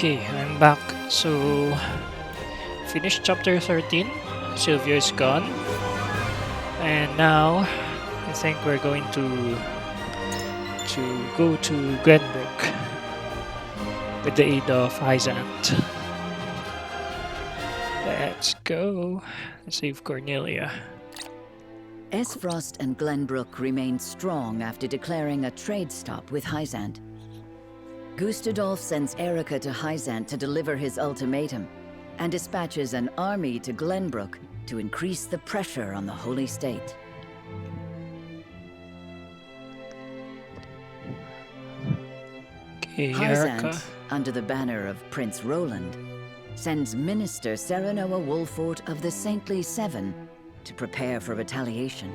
Okay, I'm back. So, finished chapter 13. Sylvia is gone. And now, I think we're going to go to Glenbrook with the aid of Hyzant. Let's go. Let's save Cornelia. Esfrost and Glenbrook remained strong after declaring a trade stop with Hyzant. Gustadolf sends Erica to Hyzant to deliver his ultimatum, and dispatches an army to Glenbrook to increase the pressure on the Holy State. Okay, Hyzant, Erica. under the banner of Prince Roland, sends Minister Serenoa Wolfort of the Saintly Seven to prepare for retaliation.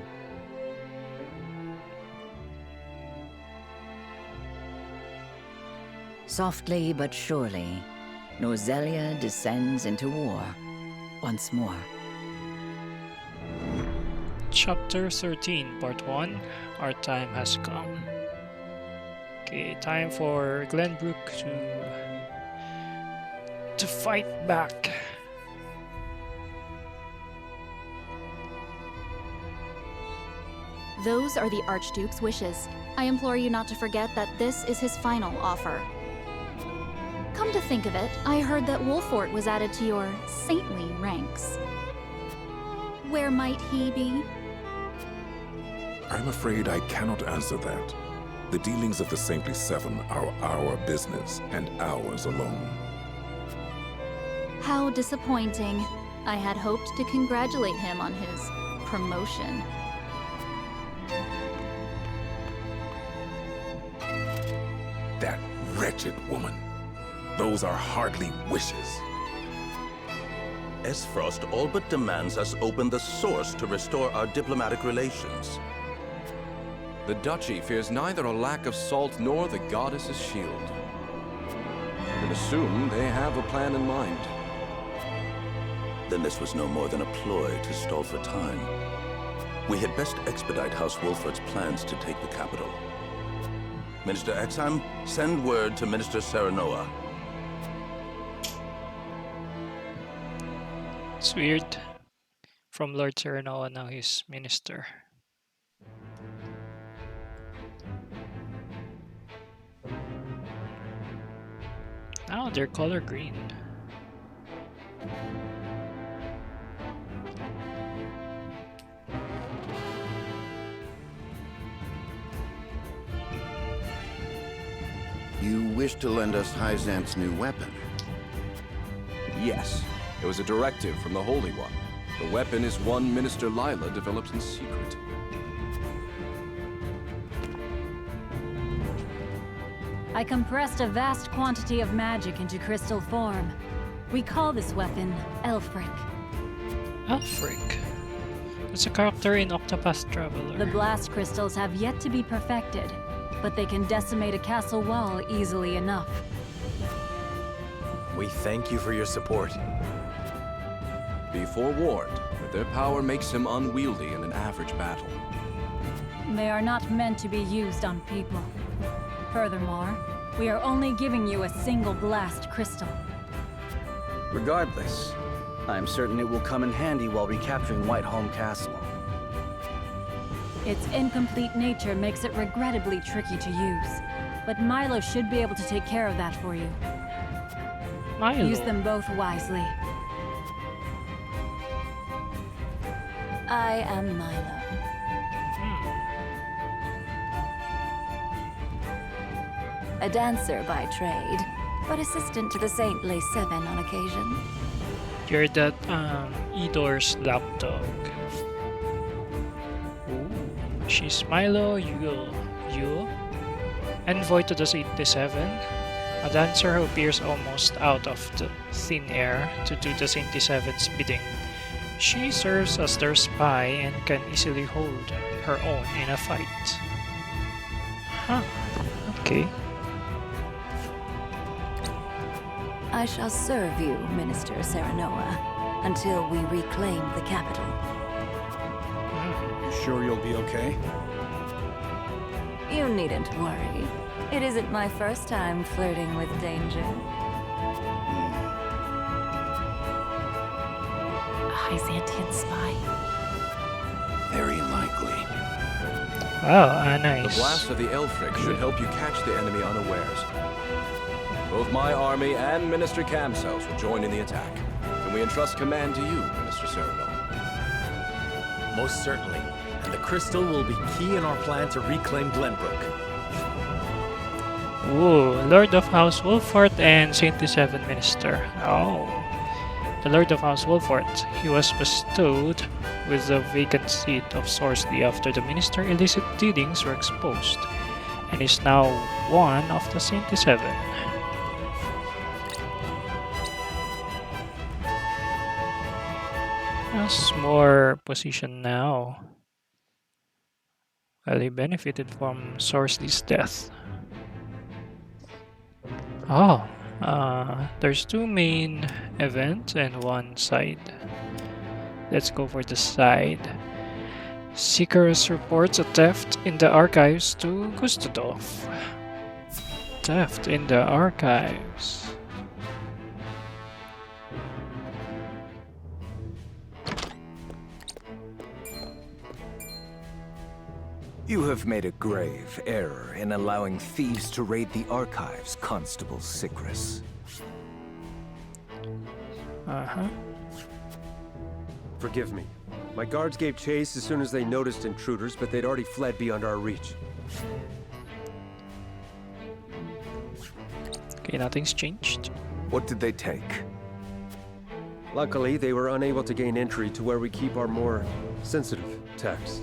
Softly but surely, Nozelia descends into war once more. Chapter 13, Part 1. Our time has come. Okay, time for Glenbrook to fight back. Those are the Archduke's wishes. I implore you not to forget that this is his final offer. Come to think of it, I heard that Wolfort was added to your saintly ranks. Where might he be? I'm afraid I cannot answer that. The dealings of the Saintly Seven are our business, and ours alone. How disappointing. I had hoped to congratulate him on his promotion. That wretched woman. Those are hardly wishes. Esfrost all but demands us open the source to restore our diplomatic relations. The Duchy fears neither a lack of salt nor the goddess's shield. I can assume they have a plan in mind. Then this was no more than a ploy to stall for time. We had best expedite House Wolfort's plans to take the capital. Minister Exham, send word to Minister Serenoa. It's weird. From Lord Serenoa, now he's minister. Now they're color green. You wish to lend us Hyzant's new weapon? Yes, it was a directive from the Holy One. The weapon is one Minister Lila developed in secret. I compressed a vast quantity of magic into crystal form. We call this weapon Elfric. Elfric. It's a character in Octopath Traveler. The blast crystals have yet to be perfected, but they can decimate a castle wall easily enough. We thank you for your support. Be forewarned that their power makes him unwieldy in an average battle. They are not meant to be used on people. Furthermore, we are only giving you a single blast crystal. Regardless, I am certain it will come in handy while recapturing Whiteholm Castle. Its incomplete nature makes it regrettably tricky to use, but Milo should be able to take care of that for you. Milo. Use them both wisely. I am Milo. A dancer by trade, but assistant to the Saintly Seven on occasion. You're that Edor's lapdog. Ooh, she's Milo Yule, envoy to the 87, a dancer who appears almost out of the thin air to do the 87's bidding. She serves as their spy and can easily hold her own in a fight. Huh, okay. I shall serve you, Minister Serenoa, until we reclaim the capital. You sure you'll be okay? You needn't worry. It isn't my first time flirting with danger. Hyzantian spy? Very likely. Wow, The nice. blast of the Elfric should help you catch the enemy unawares. Both my army and Minister Camsel's will join in the attack. Can we entrust command to you, Minister Sereno? Most certainly. And the crystal will be key in our plan to reclaim Glenbrook. Ooh, Lord of House Wolfort and Saint 7 Minister. Oh. The Lord of House Wolfort. He was bestowed with the vacant seat of Sorcery after the minister's illicit dealings were exposed, and is now one of the Saint 7. Has more position now. Well, he benefited from Sorcery's death. Oh, there's two main events and one side. Let's go for the side. Seekers reports a theft in the archives to Gustadolf. Theft in the archives. You have made a grave error in allowing thieves to raid the archives, Constable Sicris. Uh-huh. Forgive me. My guards gave chase as soon as they noticed intruders, but they'd already fled beyond our reach. Okay, nothing's changed. What did they take? Luckily, they were unable to gain entry to where we keep our more sensitive texts.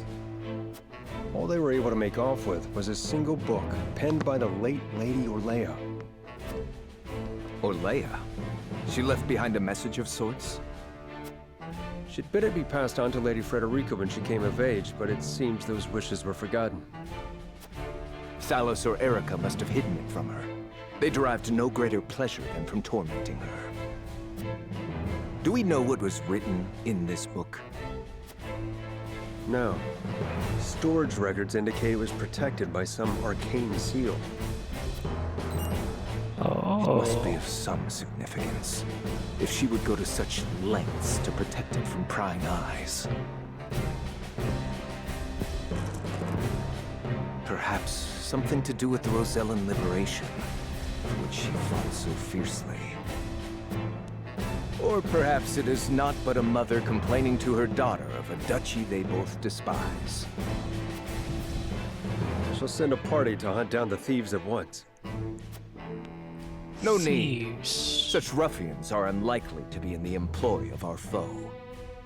All they were able to make off with was a single book, penned by the late Lady Orlea. Orlea? She left behind a message of sorts? She'd bid it be passed on to Lady Frederica when she came of age, but it seems those wishes were forgotten. Thalos or Erica must have hidden it from her. They derived no greater pleasure than from tormenting her. Do we know what was written in this book? No. Storage records indicate it was protected by some arcane seal. Oh. It must be of some significance, if she would go to such lengths to protect it from prying eyes. Perhaps something to do with the Rosellan liberation, for which she fought so fiercely. Or perhaps it is not but a mother complaining to her daughter of a duchy they both despise. She'll send a party to hunt down the thieves at once. No need. Such ruffians are unlikely to be in the employ of our foe.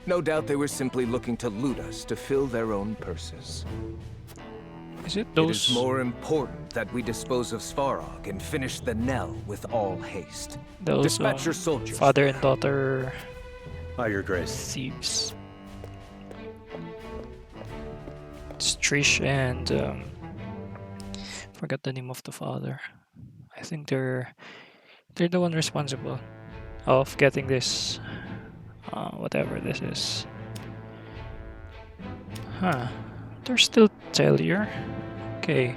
No doubt they were simply looking to loot us to fill their own purses. Is it It is more important that we dispose of Svarog and finish the Nell with all haste. those Dispatch your soldiers. father and daughter By your grace. thieves? It's Trish and forgot the name of the father. I think they're the one responsible of getting this whatever this is. Huh. There's still Tellier. Okay.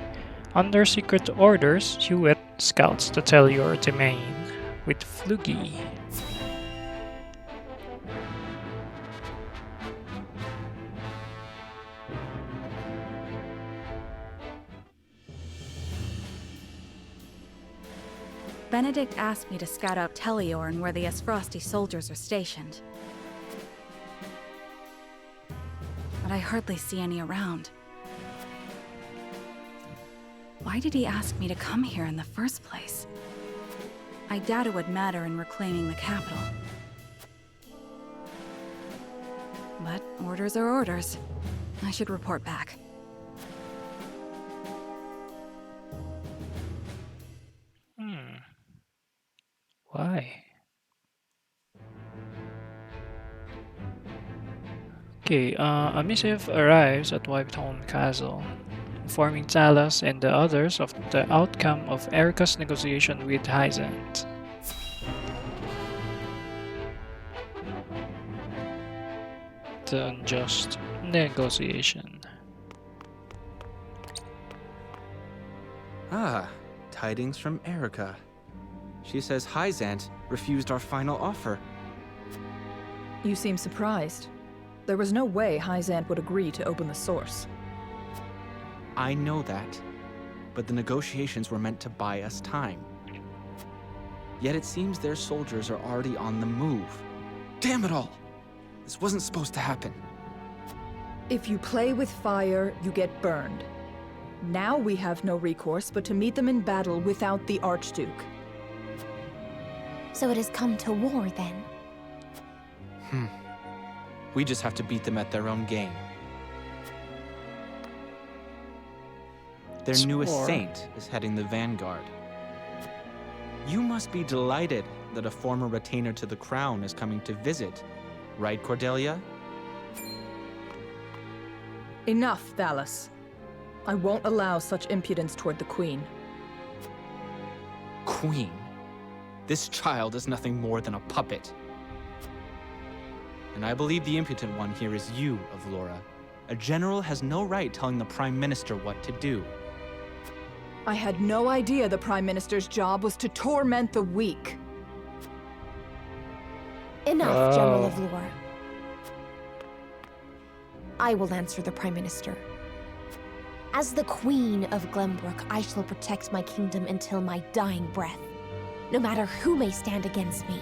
Under secret orders, Hewitt scouts the Tellier domain with Flugy. Benedict asked me to scout out Tellior and where the Esfrosti soldiers are stationed. But I hardly see any around. Why did he ask me to come here in the first place? I doubt it would matter in reclaiming the capital. But orders are orders. I should report back. Why? Okay, a missive arrives at Whitehorn Castle, informing Talos and the others of the outcome of Erica's negotiation with Hyzant. The unjust negotiation. Ah, tidings from Erica. She says Hyzant refused our final offer. You seem surprised. There was no way Hyzant would agree to open the source. I know that, but the negotiations were meant to buy us time. Yet it seems their soldiers are already on the move. Damn it all! This wasn't supposed to happen. If you play with fire, you get burned. Now we have no recourse but to meet them in battle without the Archduke. So it has come to war, then? We just have to beat them at their own game. Their newest war. saint is heading the vanguard. You must be delighted that a former retainer to the crown is coming to visit, right, Cordelia? Enough, Thalos. I won't allow such impudence toward the Queen. Queen? This child is nothing more than a puppet. And I believe the impotent one here is you, Avlora. A general has no right telling the Prime Minister what to do. I had no idea the Prime Minister's job was to torment the weak. Enough, General Avlora. I will answer the Prime Minister. As the Queen of Glenbrook, I shall protect my kingdom until my dying breath, no matter who may stand against me.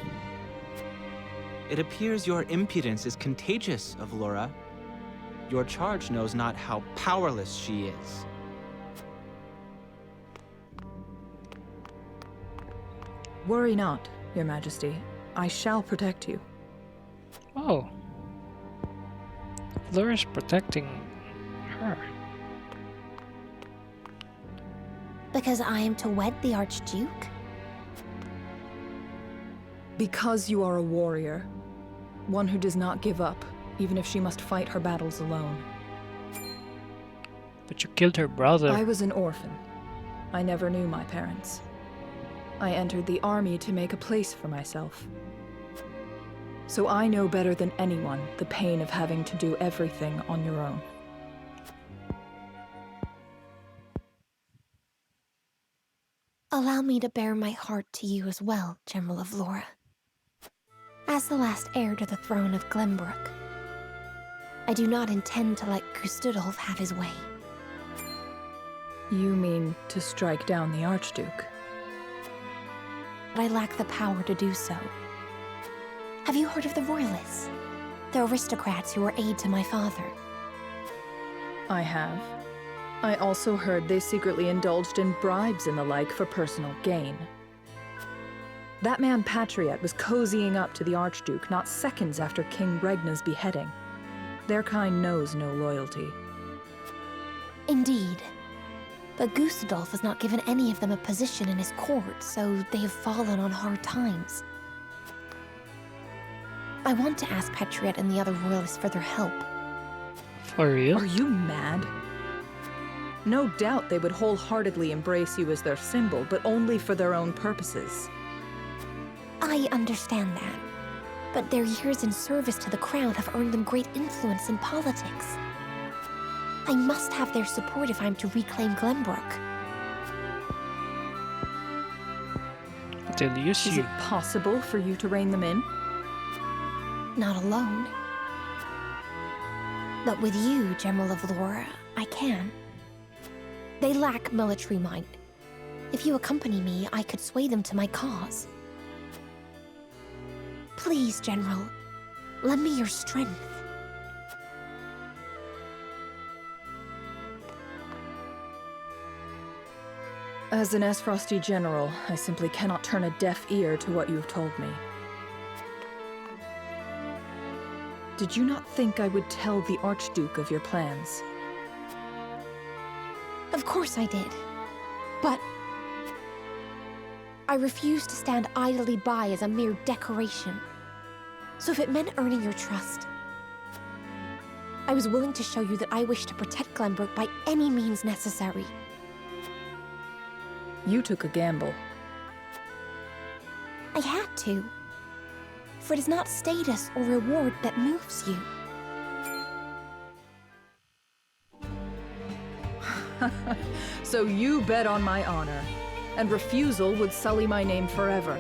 It appears your impudence is contagious, Avlora. Your charge knows not how powerless she is. Worry not, Your Majesty. I shall protect you. Oh. Laura's protecting her. Because I am to wed the Archduke? Because you are a warrior. One who does not give up, even if she must fight her battles alone. But you killed her brother. I was an orphan. I never knew my parents. I entered the army to make a place for myself. So I know better than anyone the pain of having to do everything on your own. Allow me to bare my heart to you as well, General Avlora. As the last heir to the throne of Glenbrook, I do not intend to let Gustadolf have his way. You mean to strike down the Archduke? But I lack the power to do so. Have you heard of the Royalists? The aristocrats who were aid to my father. I have. I also heard they secretly indulged in bribes and the like for personal gain. That man Patriot was cozying up to the Archduke not seconds after King Regna's beheading. Their kind knows no loyalty. Indeed. But Gustadolf has not given any of them a position in his court, so they have fallen on hard times. I want to ask Patriot and the other royalists for their help. For real? Are you mad? No doubt they would wholeheartedly embrace you as their symbol, but only for their own purposes. I understand that. But their years in service to the crown have earned them great influence in politics. I must have their support if I'm to reclaim Glenbrook. But they'll use you. Is it possible for you to rein them in? Not alone. But with you, General Avlora, I can. They lack military might. If you accompany me, I could sway them to my cause. Please, General, lend me your strength. As an Esfrosty general, I simply cannot turn a deaf ear to what you have told me. Did you not think I would tell the Archduke of your plans? Of course I did. But I refuse to stand idly by as a mere decoration. So if it meant earning your trust, I was willing to show you that I wish to protect Glenbrook by any means necessary. You took a gamble. I had to. For it is not status or reward that moves you. So you bet on my honor, and refusal would sully my name forever.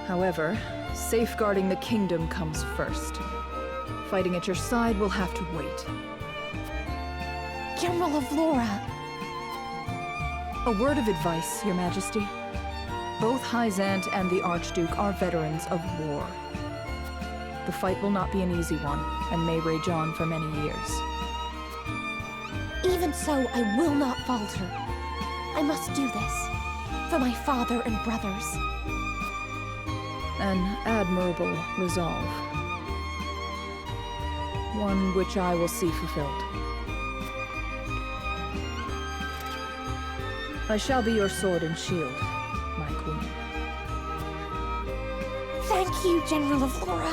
However, Safeguarding the kingdom comes first. Fighting at your side will have to wait. General of Laura! A word of advice, Your Majesty. Both Hyzant and the Archduke are veterans of war. The fight will not be an easy one, and may rage on for many years. Even so, I will not falter. I must do this. For my father and brothers. An admirable resolve. One which I will see fulfilled. I shall be your sword and shield, my queen. Thank you, General of Laura.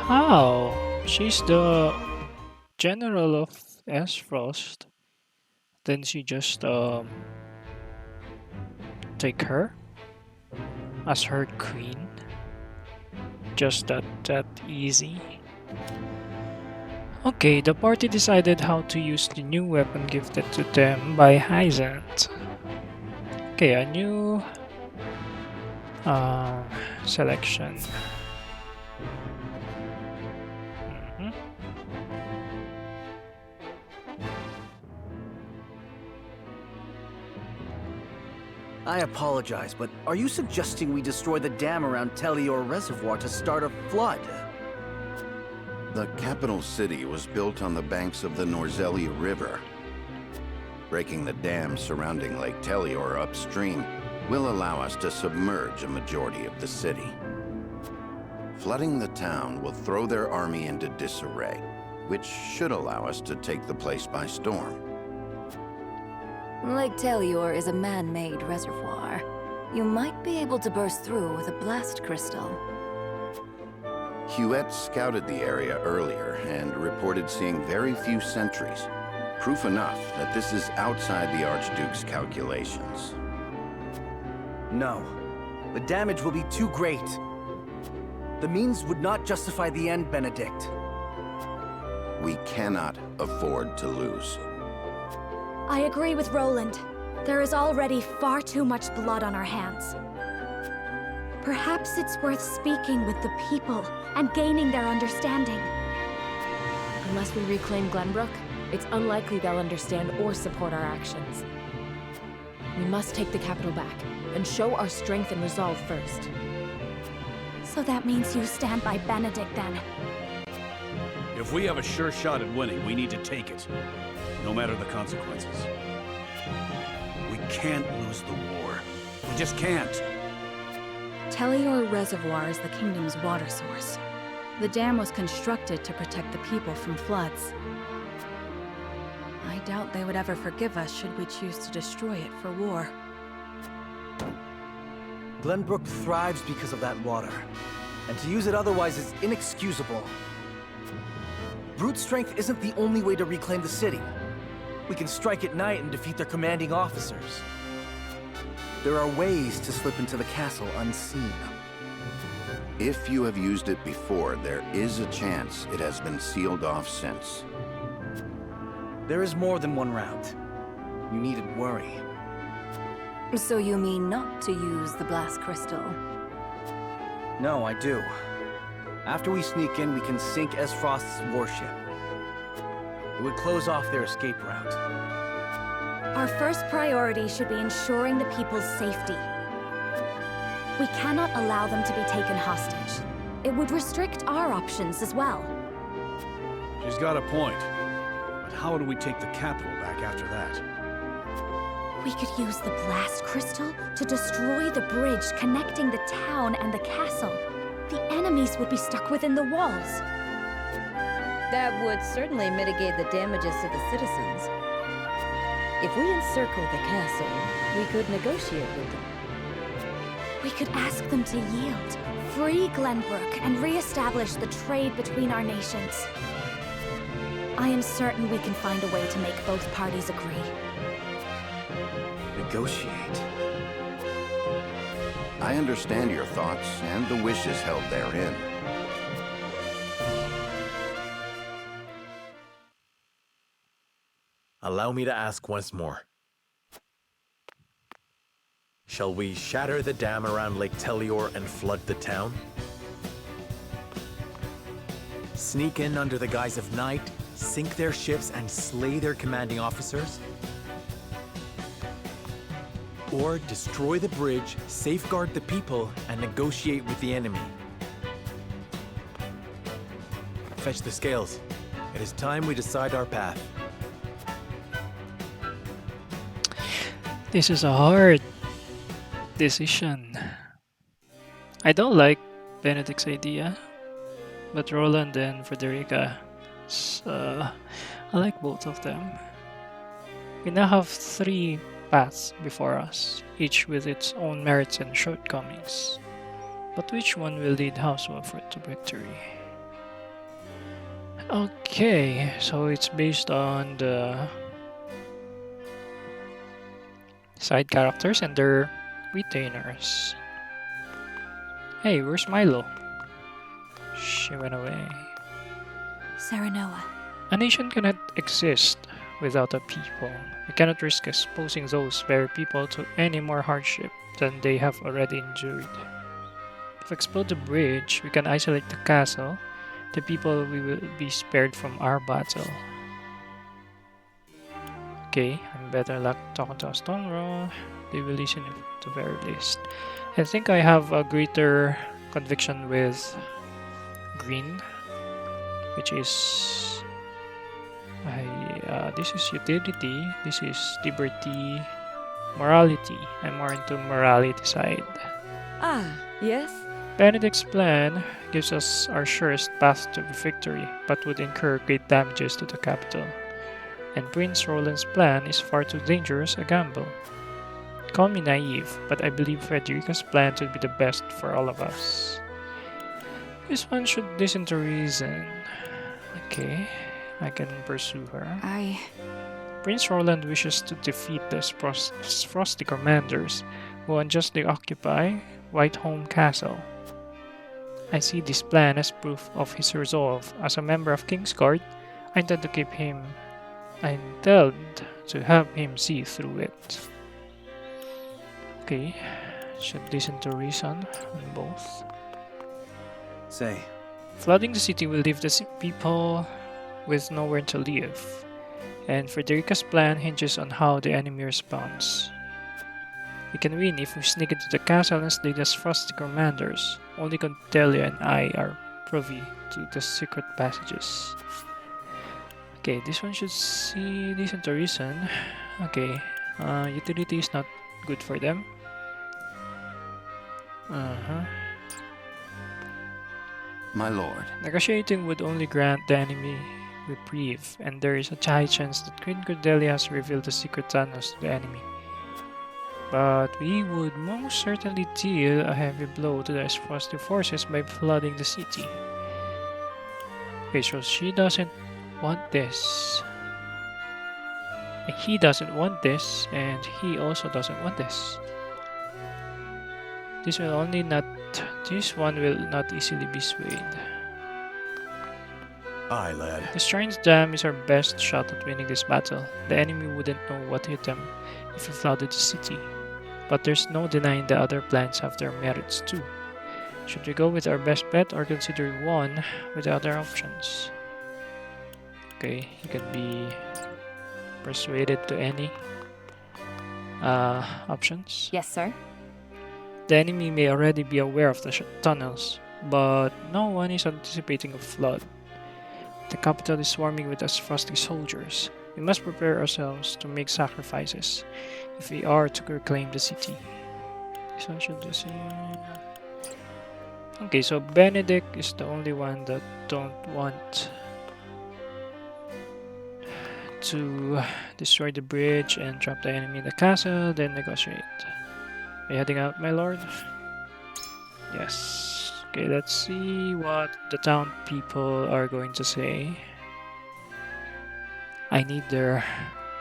How? She's the general of Aesfrost. Then she just take her as her queen. Just that easy. Okay, the party decided how to use the new weapon gifted to them by Hyzant. Okay, a new selection. I apologize, but are you suggesting we destroy the dam around Telior Reservoir to start a flood? The capital city was built on the banks of the Norzelia River. Breaking the dam surrounding Lake Telior upstream will allow us to submerge a majority of the city. Flooding the town will throw their army into disarray, which should allow us to take the place by storm. Lake Telior is a man-made reservoir. You might be able to burst through with a blast crystal. Huette scouted the area earlier and reported seeing very few sentries. Proof enough that this is outside the Archduke's calculations. No. The damage will be too great. The means would not justify the end, Benedict. We cannot afford to lose. I agree with Roland. There is already far too much blood on our hands. Perhaps it's worth speaking with the people and gaining their understanding. Unless we reclaim Glenbrook, it's unlikely they'll understand or support our actions. We must take the capital back and show our strength and resolve first. So that means you stand by Benedict then? If we have a sure shot at winning, we need to take it. No matter the consequences. We can't lose the war. We just can't. Telior Reservoir is the kingdom's water source. The dam was constructed to protect the people from floods. I doubt they would ever forgive us should we choose to destroy it for war. Glenbrook thrives because of that water, and to use it otherwise is inexcusable. Brute strength isn't the only way to reclaim the city. We can strike at night and defeat their commanding officers. There are ways to slip into the castle unseen. If you have used it before, there is a chance it has been sealed off since. There is more than one route. You needn't worry. So you mean not to use the blast crystal? No, I do. After we sneak in, we can sink Aesfrost's warship. It would close off their escape route. Our first priority should be ensuring the people's safety. We cannot allow them to be taken hostage. It would restrict our options as well. She's got a point. But how do we take the capital back after that? We could use the blast crystal to destroy the bridge connecting the town and the castle. The enemies would be stuck within the walls. That would certainly mitigate the damages to the citizens. If we encircle the castle, we could negotiate with them. We could ask them to yield, free Glenbrook, and re-establish the trade between our nations. I am certain we can find a way to make both parties agree. Negotiate. I understand your thoughts and the wishes held therein. Allow me to ask once more. Shall we shatter the dam around Lake Telior and flood the town? Sneak in under the guise of night, sink their ships, and slay their commanding officers? Or destroy the bridge, safeguard the people, and negotiate with the enemy? Fetch the scales. It is time we decide our path. This is a hard decision. I don't like Benedict's idea, but Roland and Frederica, I like both of them. We now have 3 paths before us, each with its own merits and shortcomings. But which one will lead House Wolford to victory? Okay, so it's based on the side characters and their retainers. Hey, where's Milo? She went away. Serenoa. A nation cannot exist without a people. We cannot risk exposing those very people to any more hardship than they have already endured. If we explode the bridge, we can isolate the castle. The people will be spared from our battle. Okay, I'm better luck talking to Astonro. They will listen at the very least. I think I have a greater conviction with green, which is this is utility, this is liberty, morality. I'm more into morality side. Ah, yes? Benedict's plan gives us our surest path to victory, but would incur great damages to the capital. And Prince Roland's plan is far too dangerous a gamble. Call me naive, but I believe Frederica's plan to be the best for all of us. This one should listen to reason. Okay, I can pursue her. Prince Roland wishes to defeat the Frosty Commanders who unjustly occupy Whiteholm Castle. I see this plan as proof of his resolve. As a member of Kingsguard, I intend to have him see through it. Okay, should listen to reason on both. Say. Flooding the city will leave the people with nowhere to live, and Frederica's plan hinges on how the enemy responds. We can win if we sneak into the castle and slay the Frosty Commanders. Only Contelia and I are privy to the secret passages. Okay, this one should listen to reason. Okay, utility is not good for them. My lord. Negotiating would only grant the enemy reprieve, and there is a high chance that Queen Cordelia has revealed the secret tunnels to the enemy. But we would most certainly deal a heavy blow to the Frosty forces by flooding the city. Okay, so she doesn't want this. He doesn't want this, and he also doesn't want this. This one will not easily be swayed. Aye, lad. Destroying the dam is our best shot at winning this battle. The enemy wouldn't know what hit them if we flooded the city. But there's no denying the other plans have their merits too. Should we go with our best bet or consider one with the other options? Okay, you can be persuaded to any options. Yes, sir. The enemy may already be aware of the tunnels, but no one is anticipating a flood. The capital is swarming with us Frosty soldiers. We must prepare ourselves to make sacrifices if we are to reclaim the city. So I should just okay, so Benedict is the only one that don't want to destroy the bridge and trap the enemy in the castle, then negotiate. Are you heading out, my lord? Yes. Okay, let's see what the town people are going to say. I need their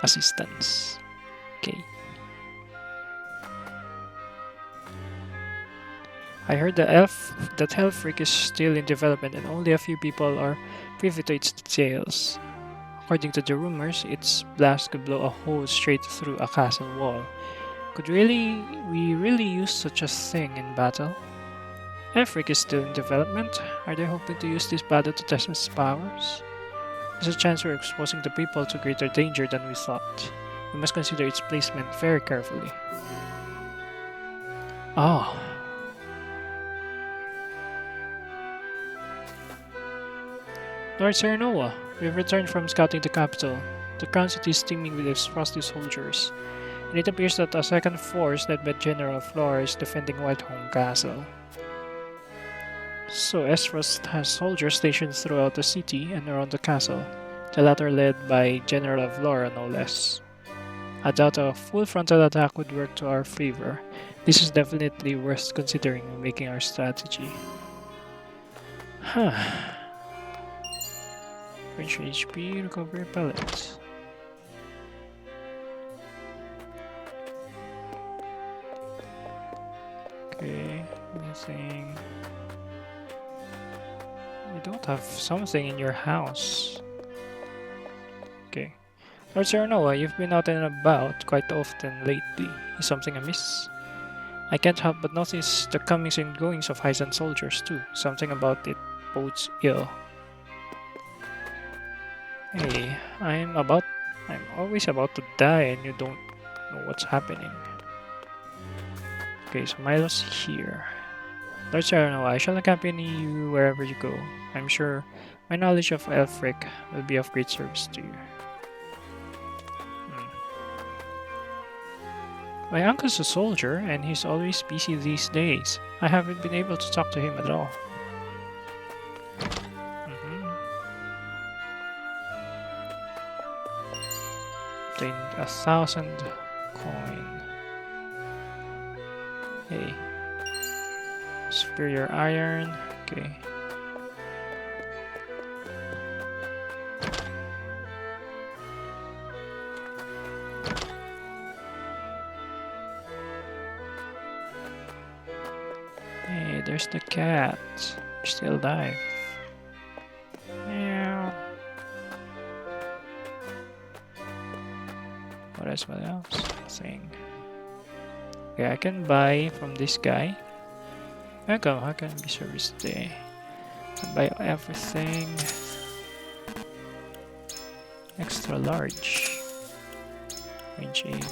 assistance. Okay. I heard that Hellfreak is still in development and only a few people are privy to its details. According to the rumors, its blast could blow a hole straight through a castle wall. Could we really use such a thing in battle? Efric is still in development. Are they hoping to use this battle to test its powers? There's a chance we're exposing the people to greater danger than we thought. We must consider its placement very carefully. Oh. Lord Serenoa, we've returned from scouting the capital. The crown city is teeming with its frosty soldiers, and it appears that a second force led by General Flora is defending Whitehorn Castle. So Esfrost has soldiers stationed throughout the city and around the castle, the latter led by General Flora no less. I doubt a full frontal attack would work to our favor. This is definitely worth considering when making our strategy. Huh. Range HP, recovery pellets. Okay, anything. You don't have something in your house. Okay. Lord Serenoa, you've been out and about quite often lately. Is something amiss? I can't help but notice the comings and goings of Hyzan soldiers too. Something about it bodes ill. Hey, I'm always about to die and you don't know what's happening. Okay, so Milo's here. Lord Serenoa, I shall accompany you wherever you go. I'm sure my knowledge of Elfric will be of great service to you. My uncle's a soldier, and he's always busy these days. I haven't been able to talk to him at all. Obtained 1,000 coin. Hey. Superior iron. Okay. Hey, there's the cat. Still alive. Meow. What else? Thing. Okay, I can buy from this guy. How can be serviced today? I buy everything. Extra large. Range AP.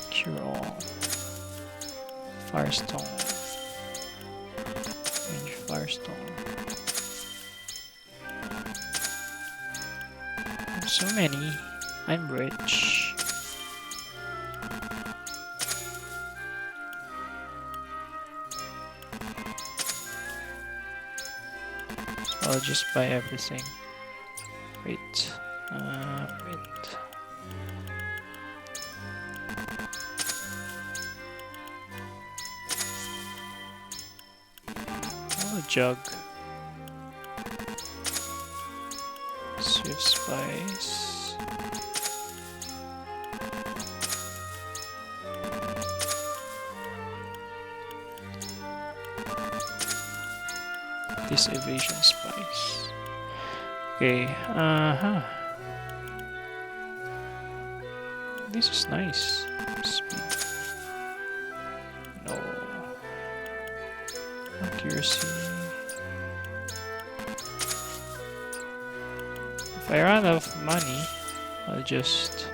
Cure all. Firestone. Range Firestone. So many. I'm rich. I'll just buy everything. Wait. Wait. Oh, jug. Swift spice. This evasion spice. Okay, This is nice. Speed. No. Accuracy. If I run out of money, I'll just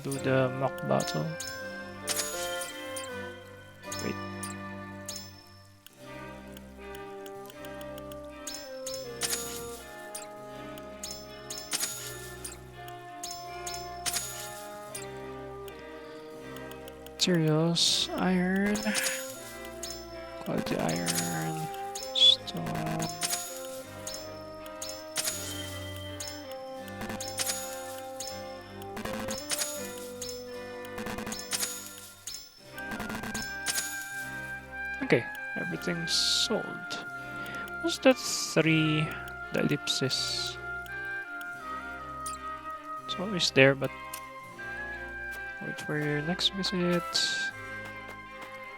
do the mock battle. Wait. Materials, iron, quality iron, stone. Okay, everything's sold. What's that 3? The ellipsis. It's always there, but wait for your next visit.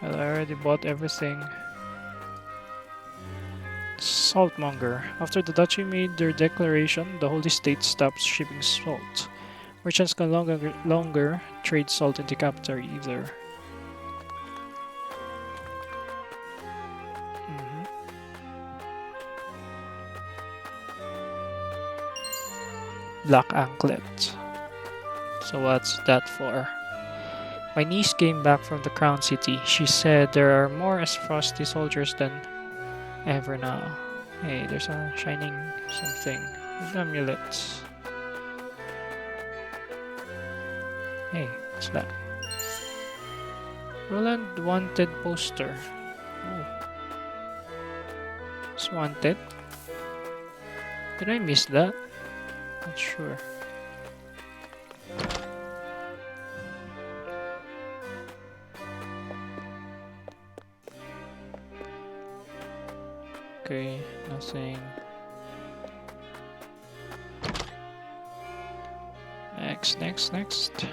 Well, I already bought everything. Saltmonger. After the Duchy made their declaration, the Holy State stopped shipping salt. Merchants can longer trade salt in the capital either. Black Anklet. So what's that for? My niece came back from the Crown City. She said there are more frosty soldiers than ever now. Hey, there's a shining something. An amulet. Hey, what's that? Roland wanted poster. Oh. It's wanted. Did I miss that? Not sure. Okay, nothing. Next.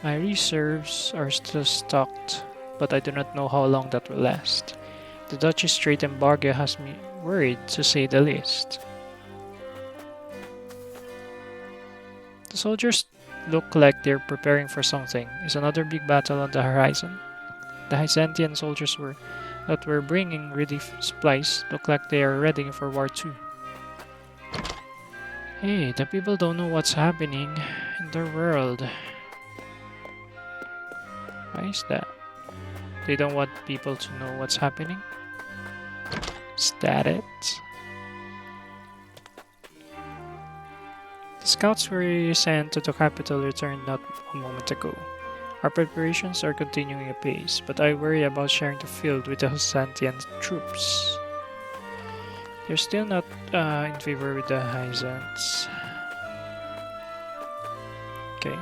My reserves are still stocked, but I do not know how long that will last. The Duchy's trade embargo has me worried, to say the least. The soldiers look like they're preparing for something. Is another big battle on the horizon? The Byzantine soldiers that were bringing relief supplies look like they are ready for War II. Hey, the people don't know what's happening in their world. Why is that? They don't want people to know what's happening? Is that it? The scouts we sent to the capital returned not a moment ago. Our preparations are continuing apace, but I worry about sharing the field with the Byzantine troops. They're still not in favor with the Byzants. Okay.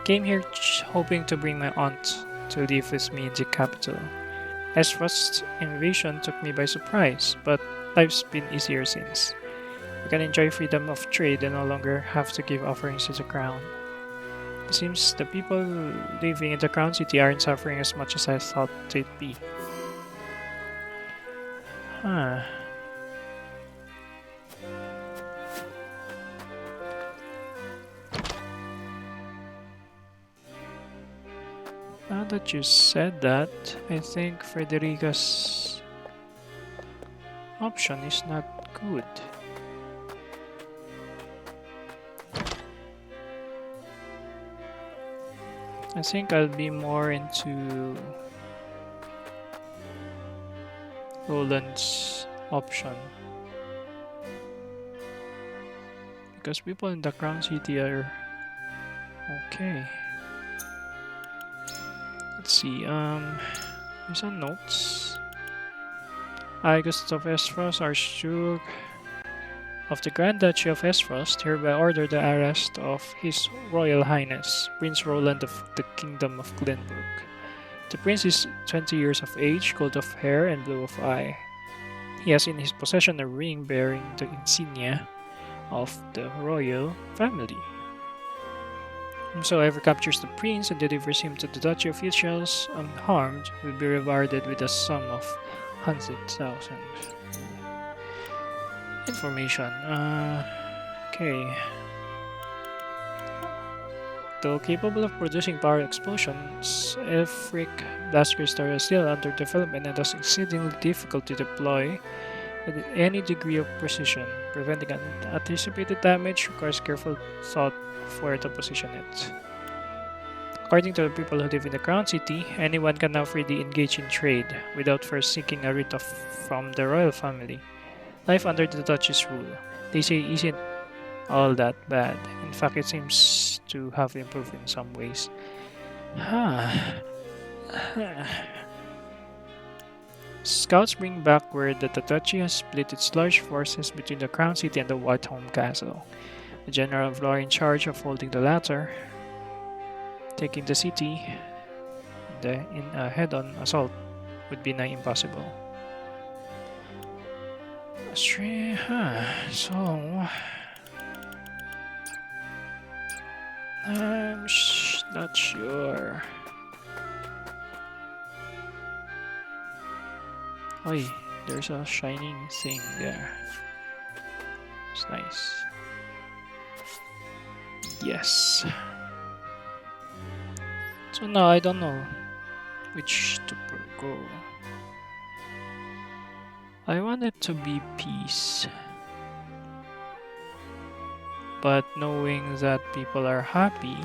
Came here hoping to bring my aunt to live with me in the capital. Esfrost's invasion took me by surprise, but life's been easier since. We can enjoy freedom of trade and no longer have to give offerings to the crown. It seems the people living in the Crown City aren't suffering as much as I thought they'd be. Huh. Now that you said that, I think Frederica's option is not good. I think I'll be more into Roland's option. Because people in the Crown City are okay. Let's see, there's some notes. I, Gustav Esfrost, Archduke of the Grand Duchy of Esfrost, hereby order the arrest of His Royal Highness, Prince Roland of the Kingdom of Glenbrook. The prince is 20 years of age, gold of hair, and blue of eye. He has in his possession a ring bearing the insignia of the royal family. Whosoever captures the prince and delivers him to the Duchy officials unharmed will be rewarded with a sum of 100,000. Information. Okay. Though capable of producing power explosions, Elfric blast crystals are still under development and thus exceedingly difficult to deploy with any degree of precision. Preventing unanticipated damage requires careful thought of where to position it. According to the people who live in the Crown City, anyone can now freely engage in trade without first seeking a writ from the royal family. Life under the Duchy's rule, they say, isn't all that bad. In fact, it seems to have improved in some ways. Scouts bring back word that the Duchy has split its large forces between the Crown City and the Whiteholm Castle. The General of Law in charge of holding the latter, taking the city in a head-on assault would be nigh impossible. So I'm not sure. Oi, there's a shining thing there. It's nice. Yes. So now I don't know which to go. I want it to be peace. But knowing that people are happy,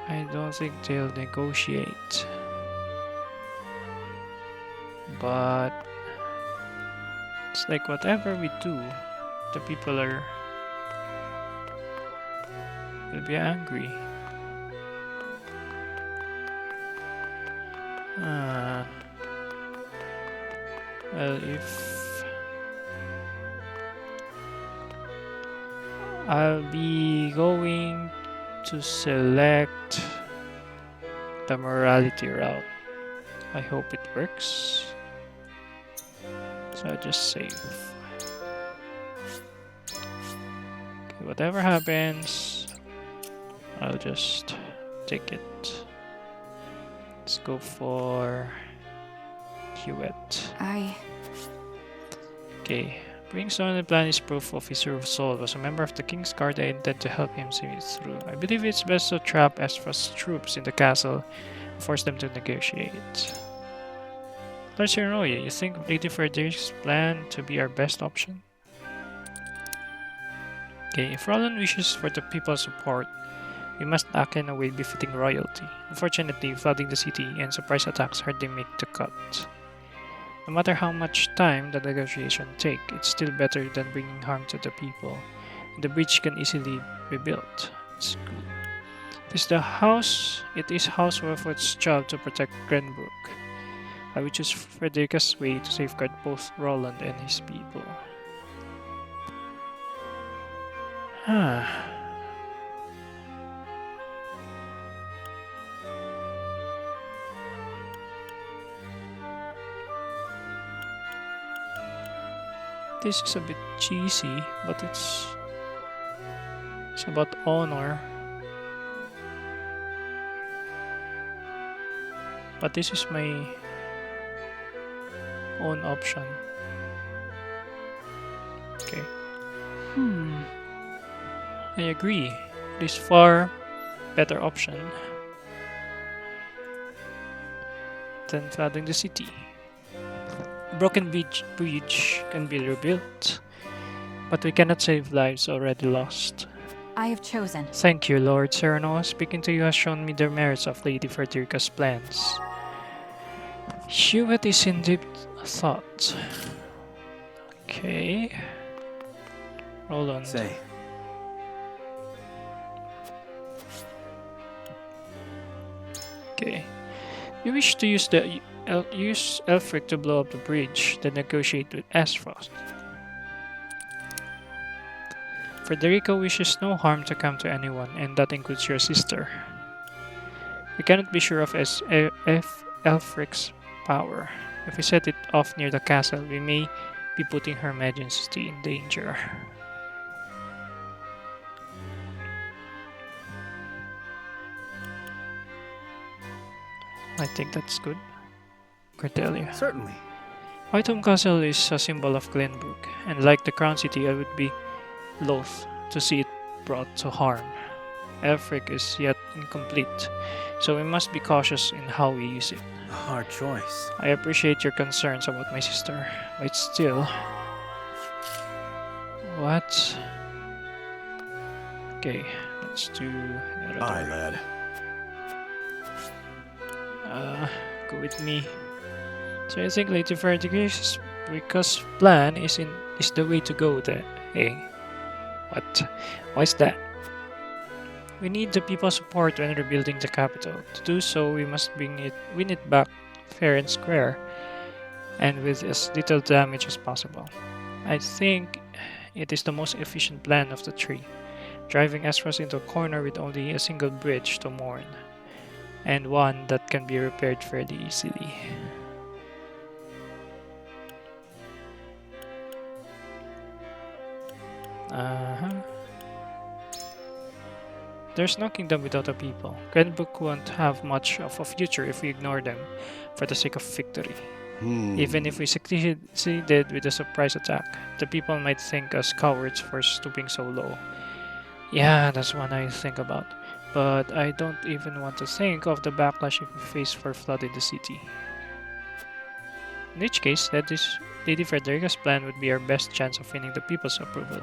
I don't think they'll negotiate. But it's like whatever we do, the people will be angry. Well, if I'll be going to select the morality route. I hope it works. So I just save. Okay, whatever happens, I'll just take it. Let's go for Hewitt. Okay. Bringstone the plan is proof of his resolve. As a member of the King's Guard, I intend to help him see it through. I believe it's best to trap Esfrost's troops in the castle and force them to negotiate. Lord Serenoa, you think Lady Frederick's plan to be our best option? Okay, if Roland wishes for the people's support, we must act in a way befitting royalty. Unfortunately, flooding the city and surprise attacks hardly make the cut. No matter how much time the negotiation take, it's still better than bringing harm to the people. The bridge can easily be built. It's good. It is House Wolford's job to protect Glenbrook. I will choose Frederica's way to safeguard both Roland and his people. This is a bit cheesy, but it's about honor. But this is my own option. Okay. I agree. This far better option than flooding the city. Broken bridge can be rebuilt, but we cannot save lives already lost. I have chosen. Thank you, Lord Serenoa. Speaking to you has shown me the merits of Lady Frederica's plans. Hewitt is in deep thought. Okay. Roland. Say. Okay. You wish to use Elfric to blow up the bridge, then negotiate with Esfrost. Frederica wishes no harm to come to anyone, and that includes your sister. We cannot be sure of Elfric's power. If we set it off near the castle, we may be putting Her Majesty in danger. I think that's good. Cordelia. Certainly. Whitehome Castle is a symbol of Glenbrook, and like the Crown City, I would be loath to see it brought to harm. Elfric is yet incomplete, so we must be cautious in how we use it. A hard choice. I appreciate your concerns about my sister, but still... What? Okay, let's do... Aye, lad. Go with me. So I think Lady Frederica's plan is the way to go there. Hey, what? Why is that? We need the people's support when rebuilding the capital. To do so, we must win it back fair and square, and with as little damage as possible. I think it is the most efficient plan of the three, driving Esfrost into a corner with only a single bridge to mourn, and one that can be repaired fairly easily. There's no kingdom without a people. Glenbrook won't have much of a future if we ignore them for the sake of victory. Even if we succeeded with a surprise attack, the people might think us cowards for stooping so low. Yeah, that's one I think about. But I don't even want to think of the backlash if we face for flood in the city. In which case, Lady Frederica's plan would be our best chance of winning the people's approval.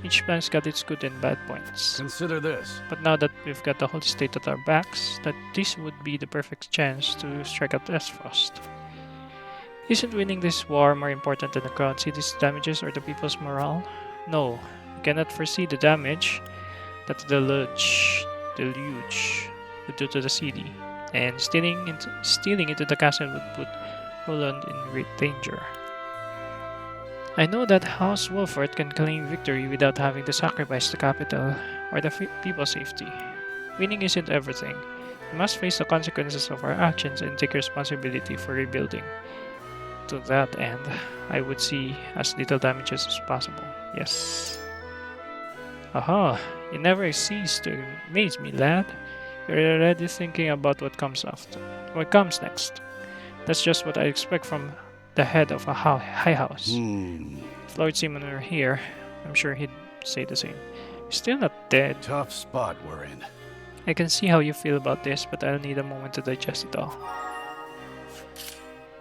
Each plan's got its good and bad points. Consider this. But now that we've got the whole state at our backs, that this would be the perfect chance to strike at Esfrost. Isn't winning this war more important than the Crown City's damages or the people's morale? No, we cannot foresee the damage that the deluge would do to the city, and stealing into the castle would put Roland in great danger. I know that House Wolford can claim victory without having to sacrifice the capital or the people's safety. Winning isn't everything. We must face the consequences of our actions and take responsibility for rebuilding. To that end, I would see as little damages as possible. Yes. Aha! You never cease to amaze me, lad. You're already thinking about what comes next. That's just what I expect from the head of a high house. If Lord Simon were here, I'm sure he'd say the same. He's still not dead. Tough spot we're in. I can see how you feel about this, but I'll need a moment to digest it all.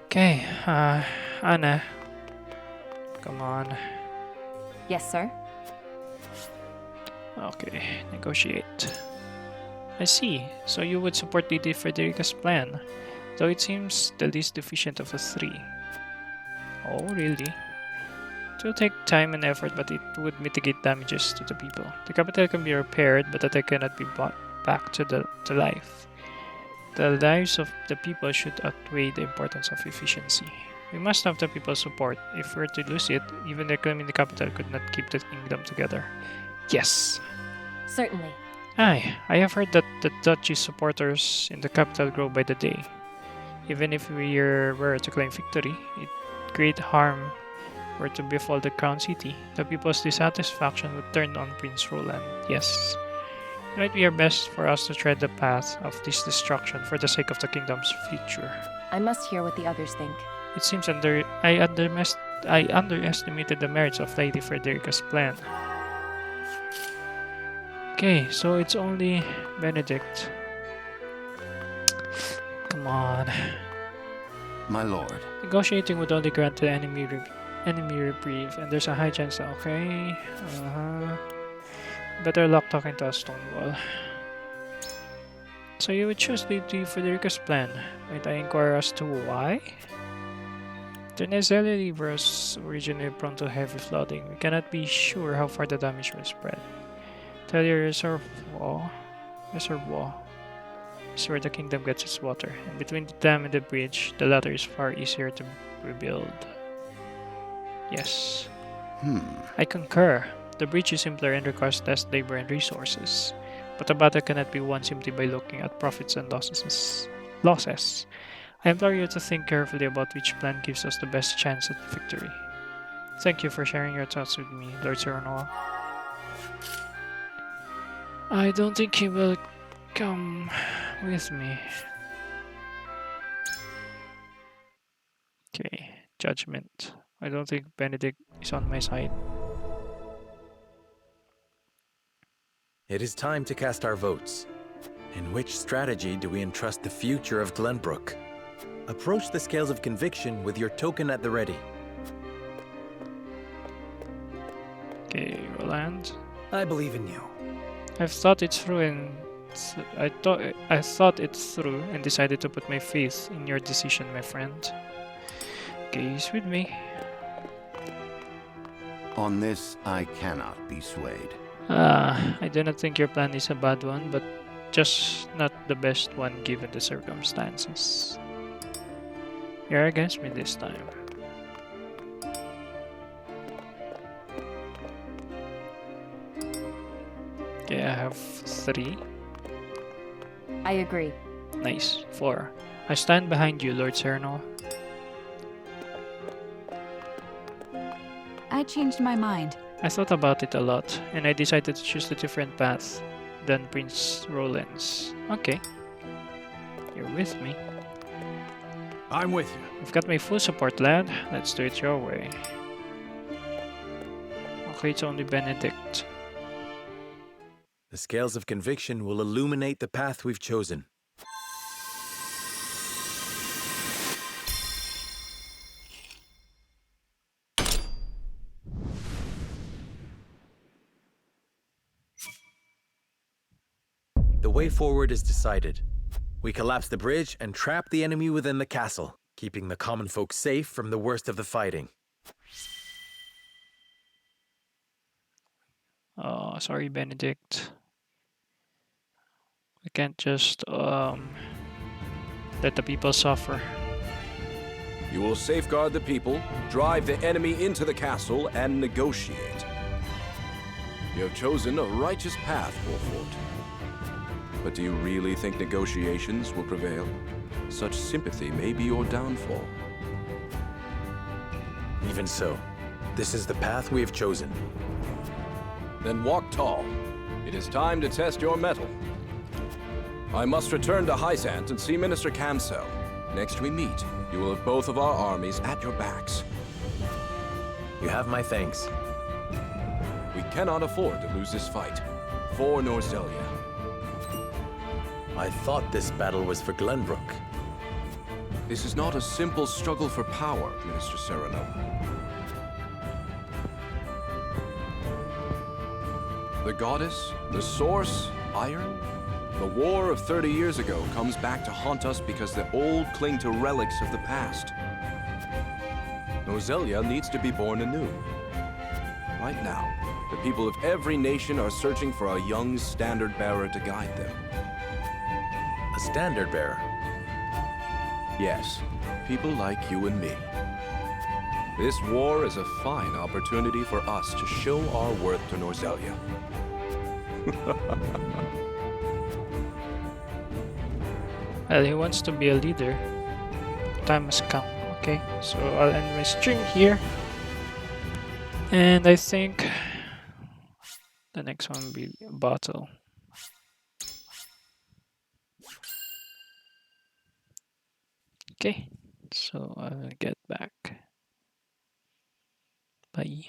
Okay, Anna. Come on. Yes, sir. Okay, negotiate. I see. So you would support Lady Frederica's plan, though it seems the least deficient of the three. Oh, really? It will take time and effort, but it would mitigate damages to the people. The capital can be repaired, but that cannot be brought back to life. The lives of the people should outweigh the importance of efficiency. We must have the people's support. If we're to lose it, even reclaiming the capital could not keep the kingdom together. Yes! Certainly. Aye, I have heard that the duchy's supporters in the capital grow by the day. Even if we were to claim victory, great harm were to befall the Crown City, the people's dissatisfaction would turn on Prince Roland. Yes. It might be best for us to tread the path of this destruction for the sake of the kingdom's future. I must hear what the others think. It seems I underestimated the merits of Lady Frederica's plan. Okay, so it's only Benedict. Come on. My lord. Negotiating would only grant the enemy reprieve, and there's a high chance that, okay. Better luck talking to a stone wall. So you would choose Lady Frederica's plan. Might I inquire as to why? The Nezeli River was originally prone to heavy flooding. We cannot be sure how far the damage will spread. Telia Reservoir is where the kingdom gets its water, and between the dam and the bridge, the latter is far easier to rebuild. Yes. I concur. The bridge is simpler and requires less labor and resources, but the battle cannot be won simply by looking at profits and losses. I implore you to think carefully about which plan gives us the best chance at victory. Thank you for sharing your thoughts with me, Lord Serenoa. I don't think he will come with me. Okay, judgment. I don't think Benedict is on my side. It is time to cast our votes. In which strategy do we entrust the future of Glenbrook? Approach the scales of conviction with your token at the ready. Okay, Roland. I believe in you. I've thought it through and I thought it through and decided to put my faith in your decision, my friend. Okay, he's with me. On this, I cannot be swayed. I do not think your plan is a bad one, but just not the best one given the circumstances. You're against me this time. Okay, I have 3. I agree. Nice. 4. I stand behind you, Lord Serenoa. I changed my mind. I thought about it a lot, and I decided to choose a different path than Prince Roland's. Okay. You're with me. I'm with you. You've got my full support, lad. Let's do it your way. Okay, it's only Benedict. The scales of conviction will illuminate the path we've chosen. The way forward is decided. We collapse the bridge and trap the enemy within the castle, keeping the common folk safe from the worst of the fighting. Oh, sorry, Benedict. We can't just let the people suffer. You will safeguard the people, drive the enemy into the castle, and negotiate. You have chosen a righteous path, Wolfort. But do you really think negotiations will prevail? Such sympathy may be your downfall. Even so, this is the path we have chosen. Then walk tall. It is time to test your mettle. I must return to Hysant and see Minister Kamsel. Next we meet, you will have both of our armies at your backs. You have my thanks. We cannot afford to lose this fight. For Norzelia. I thought this battle was for Glenbrook. This is not a simple struggle for power, Minister Serenoa. The goddess, the source, iron? The war of 30 years ago comes back to haunt us because the old cling to relics of the past. Norzelia needs to be born anew. Right now, the people of every nation are searching for a young standard-bearer to guide them. A standard-bearer? Yes, people like you and me. This war is a fine opportunity for us to show our worth to Norzelia. Well, he wants to be a leader. Time has come. Okay, so I'll end my stream here. And I think the next one will be a battle. Okay, so I'll get back. Bye.